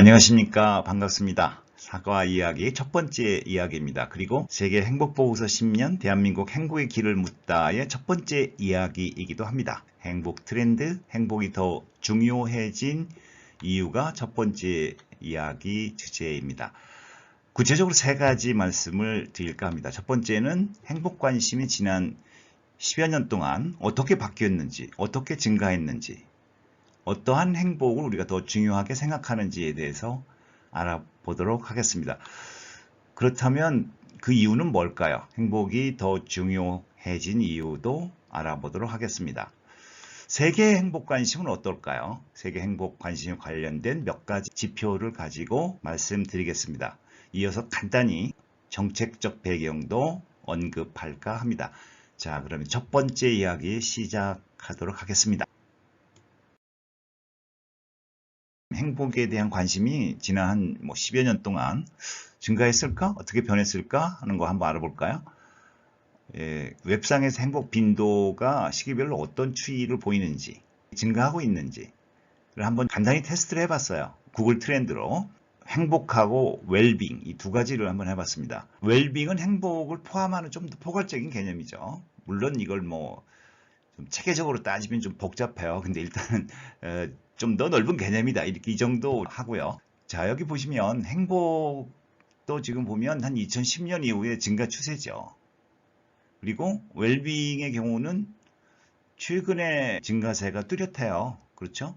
안녕하십니까. 반갑습니다. 사과 이야기 첫 번째 이야기입니다. 그리고 세계 행복보고서 10년 대한민국 행복의 길을 묻다의 첫 번째 이야기이기도 합니다. 행복 트렌드, 행복이 더 중요해진 이유가 첫 번째 이야기 주제입니다. 구체적으로 세 가지 말씀을 드릴까 합니다. 첫 번째는 행복 관심이 지난 10여 년 동안 어떻게 바뀌었는지, 어떻게 증가했는지, 어떠한 행복을 우리가 더 중요하게 생각하는지에 대해서 알아보도록 하겠습니다. 그렇다면 그 이유는 뭘까요? 행복이 더 중요해진 이유도 알아보도록 하겠습니다. 세계 행복 관심은 어떨까요? 세계 행복 관심에 관련된 몇 가지 지표를 가지고 말씀드리겠습니다. 이어서 간단히 정책적 배경도 언급할까 합니다. 자, 그러면 첫 번째 이야기 시작하도록 하겠습니다. 행복에 대한 관심이 지난 한 10여 년 동안 증가했을까? 어떻게 변했을까? 하는 거 한번 알아볼까요? 웹상에서 행복 빈도가 시기별로 어떤 추이를 보이는지, 증가하고 있는지를 한번 간단히 테스트를 해봤어요. 구글 트렌드로. 행복하고 웰빙, 이 두 가지를 한번 해봤습니다. 웰빙은 행복을 포함하는 좀 더 포괄적인 개념이죠. 물론 이걸 좀 체계적으로 따지면 좀 복잡해요. 근데 일단은 좀 더 넓은 개념이다. 이렇게 이 정도 하고요. 자, 여기 보시면 행복도 지금 보면 한 2010년 이후에 증가 추세죠. 그리고 웰빙의 경우는 최근에 증가세가 뚜렷해요. 그렇죠?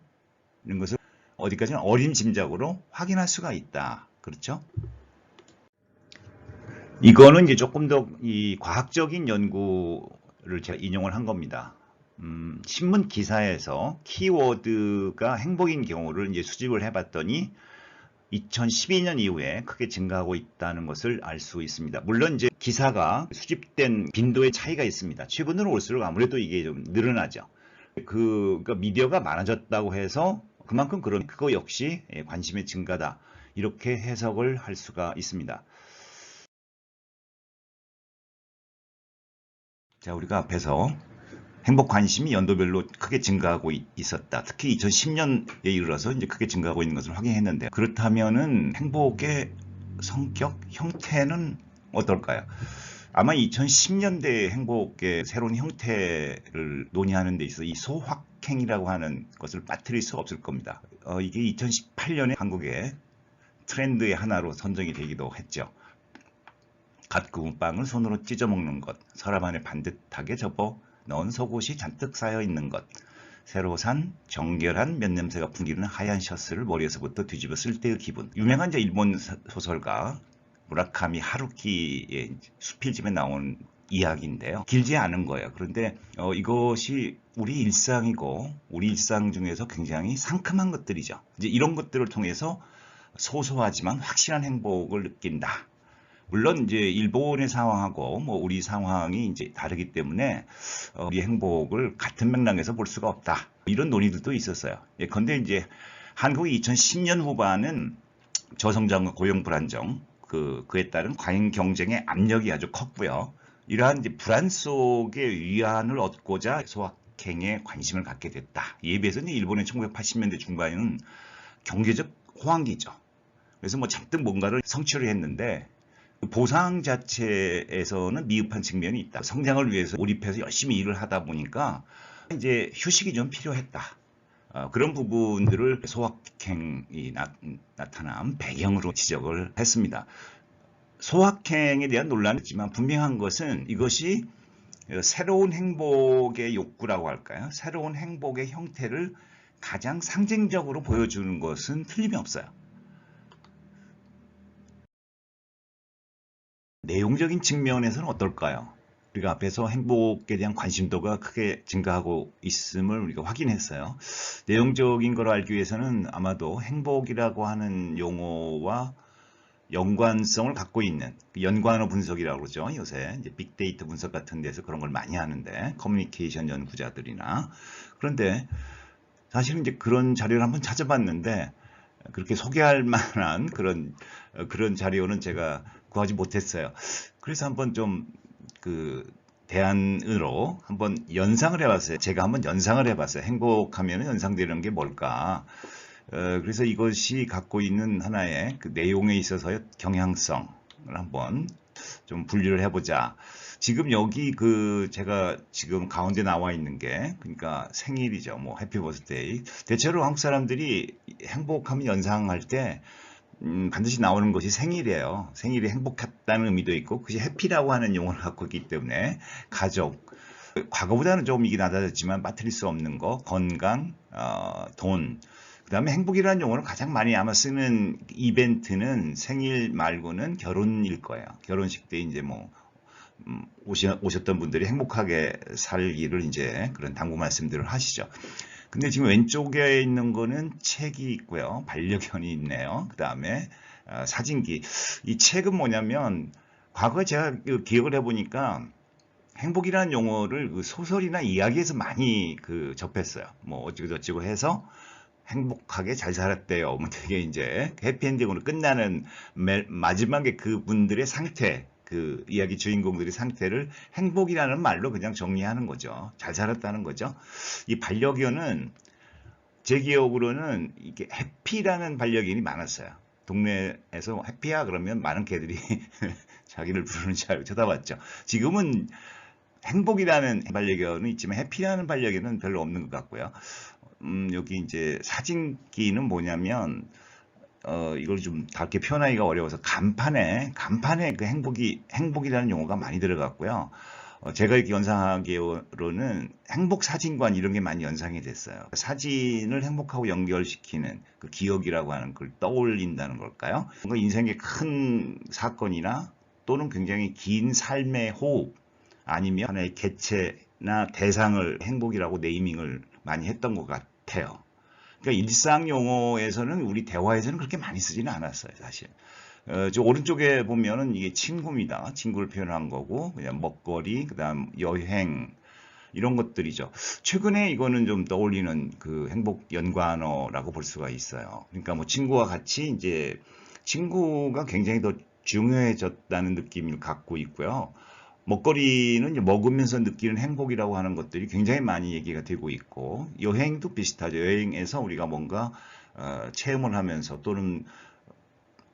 이런 것을 어디까지나 어림짐작으로 확인할 수가 있다. 그렇죠? 이거는 이제 조금 더 이 과학적인 연구를 제가 인용을 한 겁니다. 신문 기사에서 키워드가 행복인 경우를 이제 수집을 해봤더니 2012년 이후에 크게 증가하고 있다는 것을 알 수 있습니다. 물론 이제 기사가 수집된 빈도의 차이가 있습니다. 최근으로 올수록 아무래도 이게 좀 늘어나죠. 그러니까 미디어가 많아졌다고 해서 그만큼 그거 역시 관심의 증가다. 이렇게 해석을 할 수가 있습니다. 자, 우리가 앞에서 행복 관심이 연도별로 크게 증가하고 있었다. 특히 2010년에 이르러서 이제 크게 증가하고 있는 것을 확인했는데, 그렇다면은 행복의 성격, 형태는 어떨까요? 아마 2010년대 행복의 새로운 형태를 논의하는 데 있어서 이 소확행이라고 하는 것을 빠뜨릴 수 없을 겁니다. 이게 2018년에 한국의 트렌드의 하나로 선정이 되기도 했죠. 갓 구운 빵을 손으로 찢어 먹는 것, 서랍 안에 반듯하게 접어 넣은 속옷이 잔뜩 쌓여 있는 것, 새로 산 정결한 면 냄새가 풍기는 하얀 셔츠를 머리에서부터 뒤집어 쓸 때의 기분. 유명한 이제 일본 소설가 무라카미 하루키의 수필집에 나온 이야기인데요. 길지 않은 거예요. 그런데 이것이 우리 일상이고 우리 일상 중에서 굉장히 상큼한 것들이죠. 이제 이런 것들을 통해서 소소하지만 확실한 행복을 느낀다. 물론 이제 일본의 상황하고 우리 상황이 이제 다르기 때문에 우리 행복을 같은 맥락에서 볼 수가 없다. 이런 논의들도 있었어요. 그런데 이제 한국이 2010년 후반은 저성장과 고용 불안정, 그에 따른 과잉 경쟁의 압력이 아주 컸고요. 이러한 이제 불안 속에 위안을 얻고자 소확행에 관심을 갖게 됐다. 이에 비해서 이제 일본의 1980년대 중반에는 경제적 호황기죠. 그래서 잔뜩 뭔가를 성취를 했는데 보상 자체에서는 미흡한 측면이 있다. 성장을 위해서 몰입해서 열심히 일을 하다 보니까 이제 휴식이 좀 필요했다. 그런 부분들을 소확행이 나타난 배경으로 지적을 했습니다. 소확행에 대한 논란이 있지만 분명한 것은 이것이 새로운 행복의 욕구라고 할까요? 새로운 행복의 형태를 가장 상징적으로 보여주는 것은 틀림이 없어요. 내용적인 측면에서는 어떨까요? 우리가 앞에서 행복에 대한 관심도가 크게 증가하고 있음을 우리가 확인했어요. 내용적인 걸 알기 위해서는 아마도 행복이라고 하는 용어와 연관성을 갖고 있는 연관어 분석이라고 그러죠. 요새 이제 빅데이터 분석 같은 데서 그런 걸 많이 하는데 커뮤니케이션 연구자들이나 그런데 사실은 이제 그런 자료를 한번 찾아봤는데 그렇게 소개할 만한 그런 자료는 제가 구하지 못했어요. 그래서 한번 좀 대안으로 한번 연상을 해봤어요. 제가 한번 연상을 해봤어요. 행복하면 연상되는 게 뭘까? 그래서 이것이 갖고 있는 하나의 그 내용에 있어서의 경향성을 한번 좀 분류를 해보자. 지금 여기 제가 지금 가운데 나와 있는 게 그러니까 생일이죠. 뭐 해피 버스데이. 대체로 한국 사람들이 행복하면 연상할 때 반드시 나오는 것이 생일이에요. 생일이 행복했다는 의미도 있고 그것이 해피라고 하는 용어를 갖고 있기 때문에 가족, 과거보다는 조금 이게 낮아졌지만 빠뜨릴 수 없는 거, 건강, 돈. 그 다음에 행복이라는 용어를 가장 많이 아마 쓰는 이벤트는 생일 말고는 결혼일 거예요. 결혼식 때 이제 뭐 오셨던 분들이 행복하게 살기를 이제 그런 당부 말씀들을 하시죠. 근데 지금 왼쪽에 있는 거는 책이 있고요. 반려견이 있네요. 그 다음에 사진기. 이 책은 뭐냐면 과거에 제가 기억을 해보니까 행복이라는 용어를 소설이나 이야기에서 많이 접했어요. 뭐 어찌고 해서 행복하게 잘 살았대요. 뭐 되게 이제 해피엔딩으로 끝나는 마지막에 그분들의 상태, 그 이야기 주인공들의 상태를 행복이라는 말로 그냥 정리하는 거죠. 잘 살았다는 거죠. 이 반려견은 제 기억으로는 이게 해피라는 반려견이 많았어요. 동네에서 해피야 그러면 많은 개들이 자기를 부르는 줄 알고 쳐다봤죠. 지금은 행복이라는 반려견은 있지만 해피라는 반려견은 별로 없는 것 같고요. 여기 이제 사진기는 뭐냐면 이걸 좀 다르게 표현하기가 어려워서 간판에 그 행복이라는 용어가 많이 들어갔고요. 제가 이렇게 연상하기로는 행복사진관 이런 게 많이 연상이 됐어요. 사진을 행복하고 연결시키는 그 기억이라고 하는 걸 떠올린다는 걸까요? 뭔가 인생의 큰 사건이나 또는 굉장히 긴 삶의 호흡 아니면 하나의 개체나 대상을 행복이라고 네이밍을 많이 했던 것 같아요. 그러니까 일상 용어에서는 우리 대화에서는 그렇게 많이 쓰지는 않았어요, 사실. 저 오른쪽에 보면은 이게 친구입니다. 친구를 표현한 거고, 그냥 먹거리, 그다음 여행 이런 것들이죠. 최근에 이거는 좀 떠올리는 그 행복 연관어라고 볼 수가 있어요. 그러니까 뭐 친구와 같이 이제 친구가 굉장히 더 중요해졌다는 느낌을 갖고 있고요. 먹거리는 이제 먹으면서 느끼는 행복이라고 하는 것들이 굉장히 많이 얘기가 되고 있고 여행도 비슷하죠. 여행에서 우리가 뭔가 체험을 하면서 또는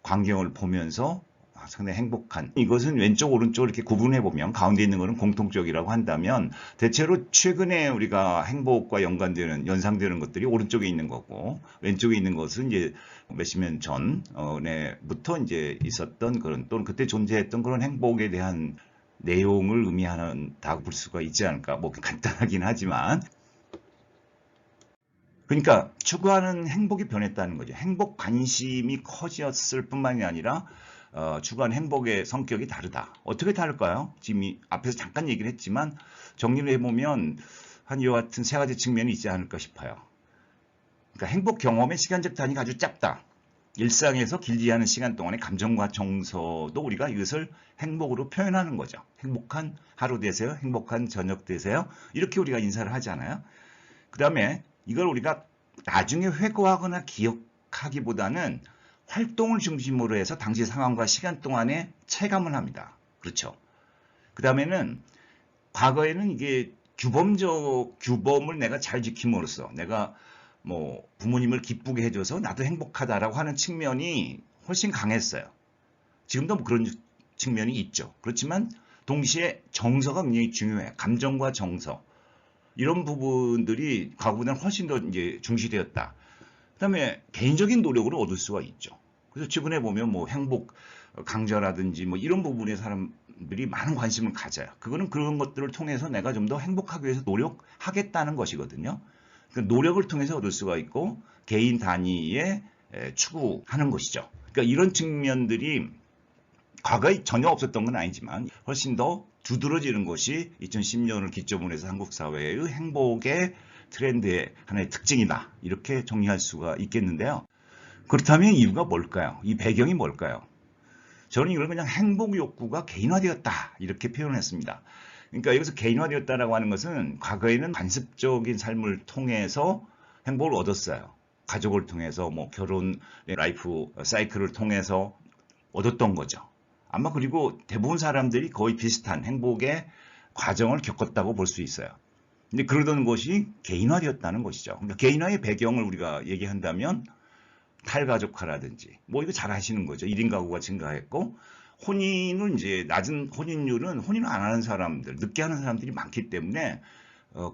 광경을 보면서 상당히 행복한 이것은 왼쪽 오른쪽 이렇게 구분해 보면 가운데 있는 것은 공통적이라고 한다면 대체로 최근에 우리가 행복과 연상되는 것들이 오른쪽에 있는 거고 왼쪽에 있는 것은 이제 몇십 년 전에부터 이제 있었던 그런 또는 그때 존재했던 그런 행복에 대한 내용을 의미한다고 볼 수가 있지 않을까. 뭐 간단하긴 하지만 그러니까 추구하는 행복이 변했다는 거죠. 행복 관심이 커졌을 뿐만이 아니라 추구하는 행복의 성격이 다르다. 어떻게 다를까요? 지금 앞에서 잠깐 얘기를 했지만 정리를 해보면 한 이와 같은 세 가지 측면이 있지 않을까 싶어요. 그러니까 행복 경험의 시간적 단위가 아주 짧다. 일상에서 길지 않은 시간 동안의 감정과 정서도 우리가 이것을 행복으로 표현하는 거죠. 행복한 하루 되세요. 행복한 저녁 되세요. 이렇게 우리가 인사를 하잖아요. 그 다음에 이걸 우리가 나중에 회고하거나 기억하기보다는 활동을 중심으로 해서 당시 상황과 시간 동안에 체감을 합니다. 그렇죠. 그 다음에는 과거에는 이게 규범을 내가 잘 지킴으로써 내가 뭐 부모님을 기쁘게 해줘서 나도 행복하다라고 하는 측면이 훨씬 강했어요. 지금도 뭐 그런 측면이 있죠. 그렇지만 동시에 정서가 굉장히 중요해요. 감정과 정서 이런 부분들이 과거보다는 훨씬 더 이제 중시되었다. 그다음에 개인적인 노력으로 얻을 수가 있죠. 그래서 최근에 보면 뭐 행복 강좌라든지 뭐 이런 부분에 사람들이 많은 관심을 가져요. 그거는 그런 것들을 통해서 내가 좀 더 행복하기 위해서 노력하겠다는 것이거든요. 그러니까 노력을 통해서 얻을 수가 있고 개인 단위의 추구하는 것이죠. 그러니까 이런 측면들이 과거에 전혀 없었던 건 아니지만 훨씬 더 두드러지는 것이 2010년을 기점으로 해서 한국 사회의 행복의 트렌드의 하나의 특징이다. 이렇게 정리할 수가 있겠는데요. 그렇다면 이유가 뭘까요? 이 배경이 뭘까요? 저는 이걸 그냥 행복 욕구가 개인화되었다. 이렇게 표현했습니다. 그러니까 여기서 개인화되었다라고 하는 것은 과거에는 관습적인 삶을 통해서 행복을 얻었어요. 가족을 통해서 뭐 결혼 라이프 사이클을 통해서 얻었던 거죠. 아마 그리고 대부분 사람들이 거의 비슷한 행복의 과정을 겪었다고 볼 수 있어요. 근데 그러던 것이 개인화되었다는 것이죠. 그러니까 개인화의 배경을 우리가 얘기한다면 탈가족화라든지 뭐 이거 잘 아시는 거죠. 1인 가구가 증가했고 혼인은 이제 낮은 혼인율은 혼인을 안 하는 사람들, 늦게 하는 사람들이 많기 때문에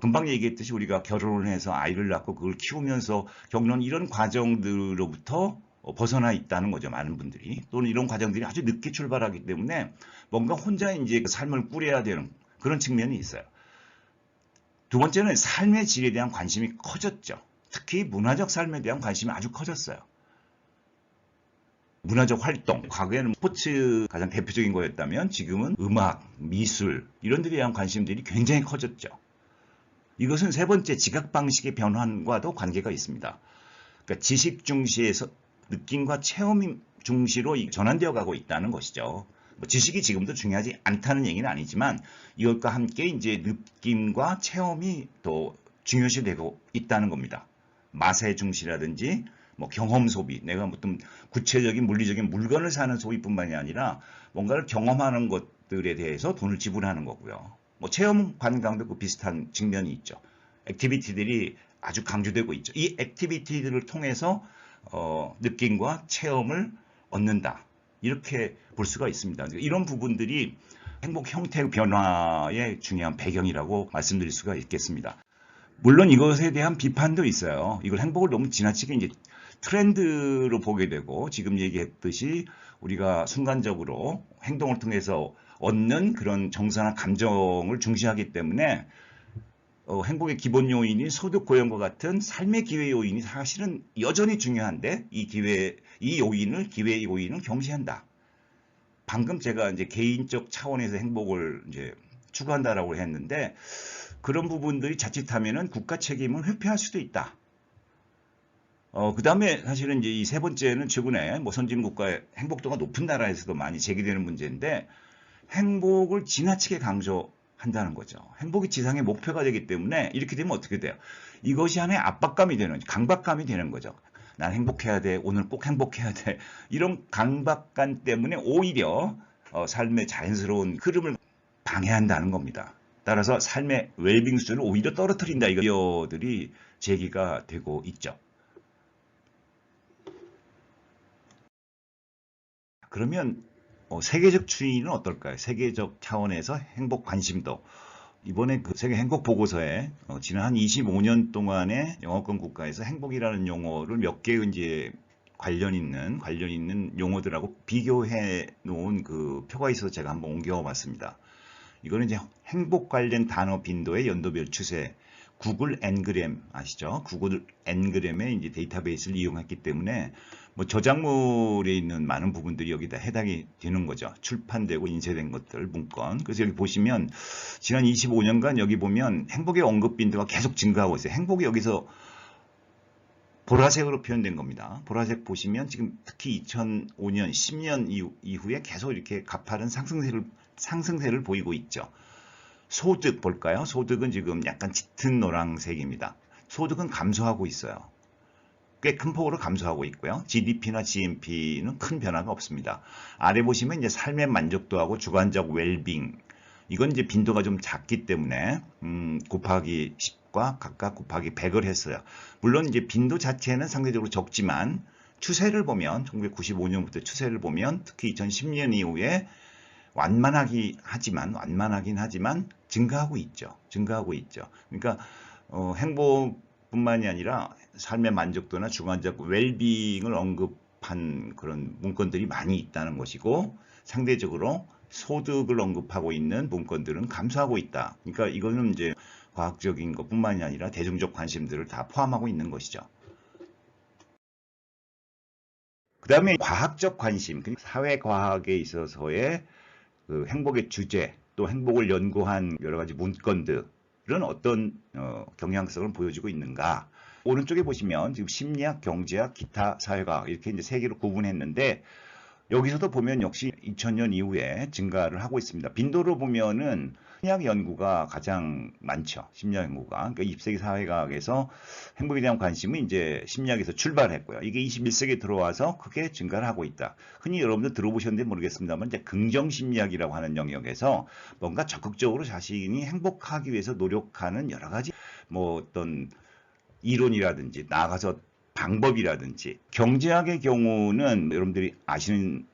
금방 얘기했듯이 우리가 결혼을 해서 아이를 낳고 그걸 키우면서 겪는 이런 과정들로부터 벗어나 있다는 거죠. 많은 분들이. 또는 이런 과정들이 아주 늦게 출발하기 때문에 뭔가 혼자 이제 삶을 꾸려야 되는 그런 측면이 있어요. 두 번째는 삶의 질에 대한 관심이 커졌죠. 특히 문화적 삶에 대한 관심이 아주 커졌어요. 문화적 활동, 과거에는 스포츠 가장 대표적인 거였다면 지금은 음악, 미술 이런 데에 대한 관심들이 굉장히 커졌죠. 이것은 세 번째 지각 방식의 변환과도 관계가 있습니다. 그러니까 지식 중시에서 느낌과 체험 중시로 전환되어 가고 있다는 것이죠. 뭐 지식이 지금도 중요하지 않다는 얘기는 아니지만 이것과 함께 이제 느낌과 체험이 더 중요시되고 있다는 겁니다. 맛의 중시라든지 뭐 경험 소비, 내가 어떤 구체적인 물리적인 물건을 사는 소비뿐만이 아니라 뭔가를 경험하는 것들에 대해서 돈을 지불하는 거고요. 뭐 체험 관광도 그 비슷한 측면이 있죠. 액티비티들이 아주 강조되고 있죠. 이 액티비티들을 통해서 느낌과 체험을 얻는다. 이렇게 볼 수가 있습니다. 이런 부분들이 행복 형태 변화의 중요한 배경이라고 말씀드릴 수가 있겠습니다. 물론 이것에 대한 비판도 있어요. 이걸 행복을 너무 지나치게 이제 트렌드로 보게 되고 지금 얘기했듯이 우리가 순간적으로 행동을 통해서 얻는 그런 정서나 감정을 중시하기 때문에 행복의 기본 요인인 소득 고용과 같은 삶의 기회 요인이 사실은 여전히 중요한데 이 요인을 기회 요인을 경시한다. 방금 제가 이제 개인적 차원에서 행복을 이제 추구한다라고 했는데 그런 부분들이 자칫하면은 국가 책임을 회피할 수도 있다. 그 다음에 사실은 이제 이 세 번째는 최근에 뭐 선진국가의 행복도가 높은 나라에서도 많이 제기되는 문제인데 행복을 지나치게 강조한다는 거죠. 행복이 지상의 목표가 되기 때문에 이렇게 되면 어떻게 돼요? 이것이 하나의 압박감이 되는, 강박감이 되는 거죠. 난 행복해야 돼. 오늘 꼭 행복해야 돼. 이런 강박감 때문에 오히려 삶의 자연스러운 흐름을 방해한다는 겁니다. 따라서 삶의 웰빙 수준을 오히려 떨어뜨린다. 이거들이 제기가 되고 있죠. 그러면 세계적 추이는 어떨까요? 세계적 차원에서 행복 관심도. 이번에 그 세계 행복 보고서에 지난 한 25년 동안의 영어권 국가에서 행복이라는 용어를 몇 개 이제 관련 있는 용어들하고 비교해 놓은 그 표가 있어서 제가 한번 옮겨 봤습니다. 이거는 이제 행복 관련 단어 빈도의 연도별 추세. 구글 엔그램 아시죠? 구글 엔그램의 이제 데이터베이스를 이용했기 때문에 뭐 저작물에 있는 많은 부분들이 여기다 해당이 되는 거죠. 출판되고 인쇄된 것들, 문건. 그래서 여기 보시면 지난 25년간 여기 보면 행복의 언급 빈도가 계속 증가하고 있어요. 행복이 여기서 보라색으로 표현된 겁니다. 보라색 보시면 지금 특히 2005년, 10년 이후에 계속 이렇게 가파른 상승세를 보이고 있죠. 소득 볼까요? 소득은 지금 약간 짙은 노란색입니다. 소득은 감소하고 있어요. 꽤 큰 폭으로 감소하고 있고요. GDP나 GNP는 큰 변화가 없습니다. 아래 보시면 이제 삶의 만족도하고 주관적 웰빙. 이건 이제 빈도가 좀 작기 때문에 곱하기 10과 각각 곱하기 100을 했어요. 물론 이제 빈도 자체는 상대적으로 적지만 추세를 보면 1995년부터 추세를 보면 특히 2010년 이후에 완만하긴 하지만 증가하고 있죠. 그러니까 행복뿐만이 아니라 삶의 만족도나 주관적 웰빙을 언급한 그런 문건들이 많이 있다는 것이고 상대적으로 소득을 언급하고 있는 문건들은 감소하고 있다. 그러니까 이거는 이제 과학적인 것뿐만이 아니라 대중적 관심들을 다 포함하고 있는 것이죠. 그 다음에 과학적 관심, 사회과학에 있어서의 그 행복의 주제, 또 행복을 연구한 여러 가지 문건들은 어떤 경향성을 보여주고 있는가. 오른쪽에 보시면 지금 심리학, 경제학, 기타, 사회과학 이렇게 이제 세 개로 구분했는데 여기서도 보면 역시 2000년 이후에 증가를 하고 있습니다. 빈도로 보면은 심리학 연구가 가장 많죠. 심리학 연구가. 그러니까 20세기 사회과학에서 행복에 대한 관심은 이제 심리학에서 출발했고요. 이게 21세기에 들어와서 크게 증가를 하고 있다. 흔히 여러분들 들어보셨는지 모르겠습니다만 이제 긍정심리학이라고 하는 영역에서 뭔가 적극적으로 자신이 행복하기 위해서 노력하는 여러 가지 뭐 어떤 이론이라든지 나아가서 방법이라든지 경제학의 경우는 여러분들이 아시는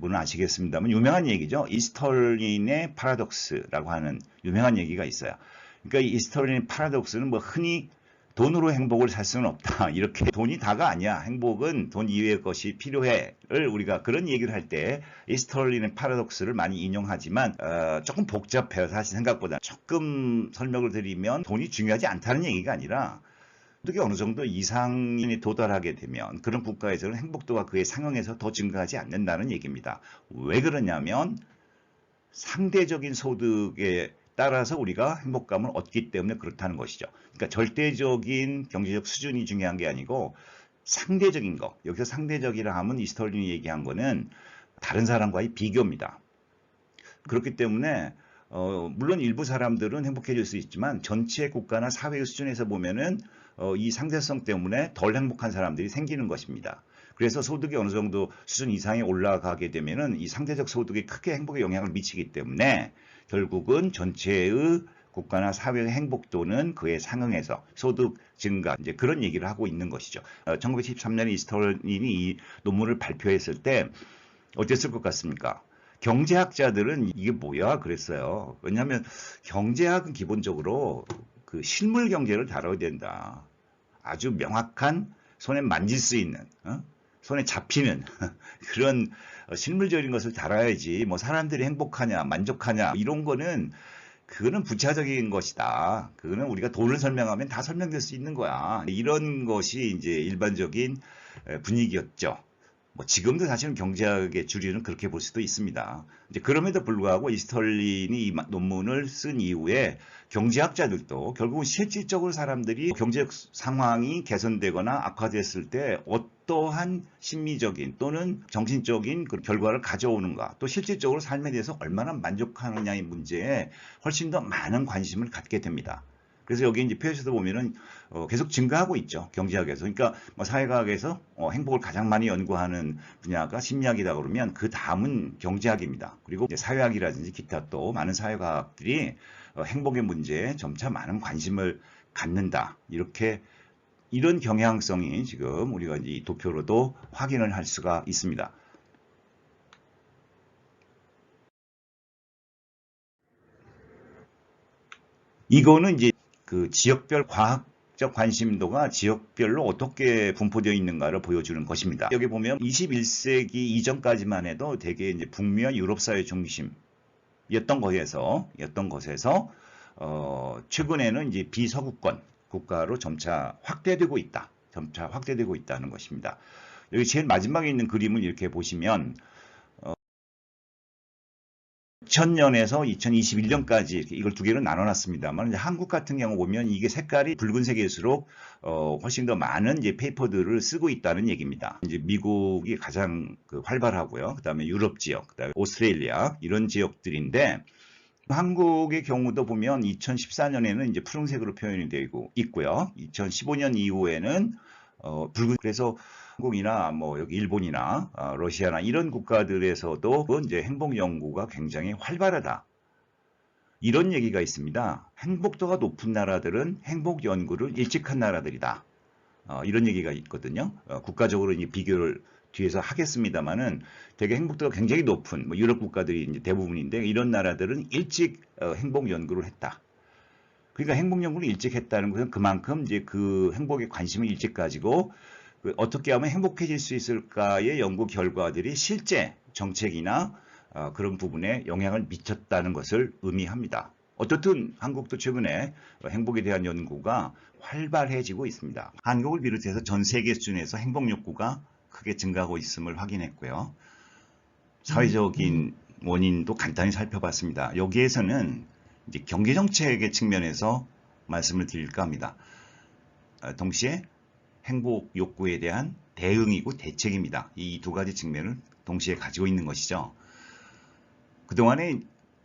분은 아시겠습니다만 유명한 얘기죠. 이스터린의 파라독스라고 하는 유명한 얘기가 있어요. 그러니까 이 이스터린의 파라독스는 뭐 흔히 돈으로 행복을 살 수는 없다. 이렇게 돈이 다가 아니야. 행복은 돈 이외의 것이 필요해를 우리가 그런 얘기를 할 때 이스터린의 파라독스를 많이 인용하지만 조금 복잡해요. 사실 생각보다. 조금 설명을 드리면 돈이 중요하지 않다는 얘기가 아니라 어떻게 어느 정도 이상에 도달하게 되면 그런 국가에서는 행복도가 그에 상응해서 더 증가하지 않는다는 얘기입니다. 왜 그러냐면 상대적인 소득에 따라서 우리가 행복감을 얻기 때문에 그렇다는 것이죠. 그러니까 절대적인 경제적 수준이 중요한 게 아니고 상대적인 거. 여기서 상대적이라 하면 이스터린이 얘기한 거는 다른 사람과의 비교입니다. 그렇기 때문에 물론 일부 사람들은 행복해질 수 있지만 전체 국가나 사회의 수준에서 보면은 이 상대성 때문에 덜 행복한 사람들이 생기는 것입니다. 그래서 소득이 어느 정도 수준 이상에 올라가게 되면은 이 상대적 소득이 크게 행복에 영향을 미치기 때문에 결국은 전체의 국가나 사회의 행복도는 그에 상응해서 소득 증가 이제 그런 얘기를 하고 있는 것이죠. 1913년에 이스터린이 이 논문을 발표했을 때 어땠을 것 같습니까? 경제학자들은 이게 뭐야 그랬어요. 왜냐하면 경제학은 기본적으로 그 실물 경제를 다뤄야 된다. 아주 명확한 손에 만질 수 있는, 손에 잡히는 그런 실물적인 것을 다뤄야지. 뭐 사람들이 행복하냐, 만족하냐 이런 거는 그거는 부차적인 것이다. 그거는 우리가 돈을 설명하면 다 설명될 수 있는 거야. 이런 것이 이제 일반적인 분위기였죠. 뭐 지금도 사실은 경제학의 주류는 그렇게 볼 수도 있습니다. 이제 그럼에도 불구하고 이스터린이 이 논문을 쓴 이후에 경제학자들도 결국은 실질적으로 사람들이 경제적 상황이 개선되거나 악화됐을 때 어떠한 심리적인 또는 정신적인 그 결과를 가져오는가, 또 실질적으로 삶에 대해서 얼마나 만족하느냐의 문제에 훨씬 더 많은 관심을 갖게 됩니다. 그래서 여기 이제 표에서도 보면은 계속 증가하고 있죠. 경제학에서. 그러니까 뭐 사회과학에서 행복을 가장 많이 연구하는 분야가 심리학이다 그러면 그 다음은 경제학입니다. 그리고 사회학이라든지 기타 또 많은 사회과학들이 행복의 문제에 점차 많은 관심을 갖는다. 이런 경향성이 지금 우리가 이제 이 도표로도 확인을 할 수가 있습니다. 이거는 이제 그 지역별 과학적 관심도가 지역별로 어떻게 분포되어 있는가를 보여주는 것입니다. 여기 보면 21세기 이전까지만 해도 대개 이제 북미와 유럽 사회 중심이었던 것에서 최근에는 이제 비서구권 국가로 점차 확대되고 있다는 것입니다. 여기 제일 마지막에 있는 그림을 이렇게 보시면 2000년에서 2021년까지 이걸 두 개로 나눠놨습니다만 한국 같은 경우 보면 이게 색깔이 붉은색일수록 훨씬 더 많은 이제 페이퍼들을 쓰고 있다는 얘기입니다. 이제 미국이 가장 활발하고요. 그다음에 유럽 지역, 그다음에 오스트레일리아 이런 지역들인데 한국의 경우도 보면 2014년에는 이제 푸른색으로 표현이 되고 있고요. 2015년 이후에는 붉은 그래서 한국이나 뭐 여기 일본이나 러시아나 이런 국가들에서도 이제 행복 연구가 굉장히 활발하다. 이런 얘기가 있습니다. 행복도가 높은 나라들은 행복 연구를 일찍 한 나라들이다. 이런 얘기가 있거든요. 국가적으로 이제 비교를 뒤에서 하겠습니다만은 되게 행복도가 굉장히 높은 뭐 유럽 국가들이 이제 대부분인데 이런 나라들은 일찍 행복 연구를 했다. 그러니까 행복 연구를 일찍 했다는 것은 그만큼 이제 그 행복에 관심을 일찍 가지고 어떻게 하면 행복해질 수 있을까의 연구 결과들이 실제 정책이나 그런 부분에 영향을 미쳤다는 것을 의미합니다. 어떻든 한국도 최근에 행복에 대한 연구가 활발해지고 있습니다. 한국을 비롯해서 전 세계 수준에서 행복 욕구가 크게 증가하고 있음을 확인했고요. 사회적인 원인도 간단히 살펴봤습니다. 여기에서는 이제 경제정책의 측면에서 말씀을 드릴까 합니다. 동시에 행복 욕구에 대한 대응이고 대책입니다. 이 두 가지 측면을 동시에 가지고 있는 것이죠. 그동안의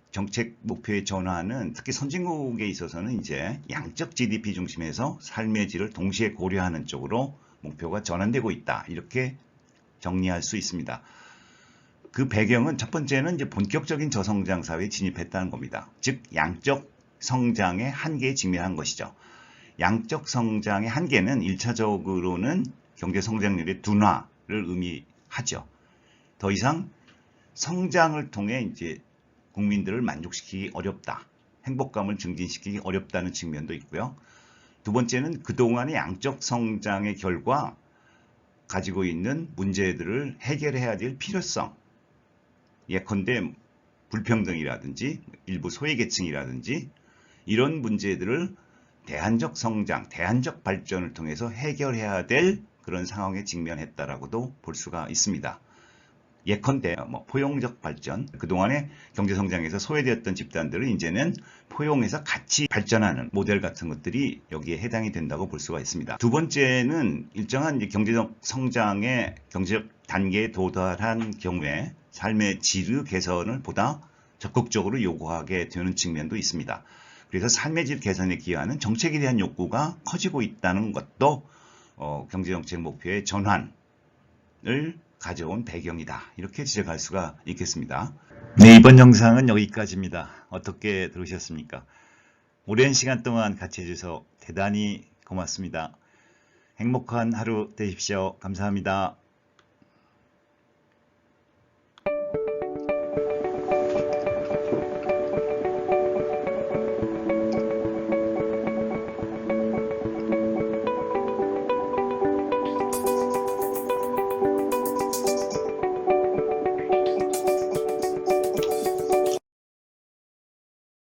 정책 목표의 전환은 특히 선진국에 있어서는 이제 양적 GDP 중심에서 삶의 질을 동시에 고려하는 쪽으로 목표가 전환되고 있다. 이렇게 정리할 수 있습니다. 그 배경은 첫 번째는 이제 본격적인 저성장 사회에 진입했다는 겁니다. 즉 양적 성장의 한계에 직면한 것이죠. 양적 성장의 한계는 1차적으로는 경제 성장률의 둔화를 의미하죠. 더 이상 성장을 통해 이제 국민들을 만족시키기 어렵다. 행복감을 증진시키기 어렵다는 측면도 있고요. 두 번째는 그동안의 양적 성장의 결과 가지고 있는 문제들을 해결해야 될 필요성. 예컨대 불평등이라든지 일부 소외계층이라든지 이런 문제들을 대안적 성장, 대안적 발전을 통해서 해결해야 될 그런 상황에 직면했다라고도 볼 수가 있습니다. 예컨대 포용적 발전, 그동안의 경제성장에서 소외되었던 집단들을 이제는 포용해서 같이 발전하는 모델 같은 것들이 여기에 해당이 된다고 볼 수가 있습니다. 두 번째는 일정한 경제적 성장의 경제적 단계에 도달한 경우에 삶의 질 개선을 보다 적극적으로 요구하게 되는 측면도 있습니다. 그래서 삶의 질 개선에 기여하는 정책에 대한 욕구가 커지고 있다는 것도 경제정책 목표의 전환을 가져온 배경이다. 이렇게 지적할 수가 있겠습니다. 네, 이번 영상은 여기까지입니다. 어떻게 들으셨습니까? 오랜 시간 동안 같이 해주셔서 대단히 고맙습니다. 행복한 하루 되십시오. 감사합니다.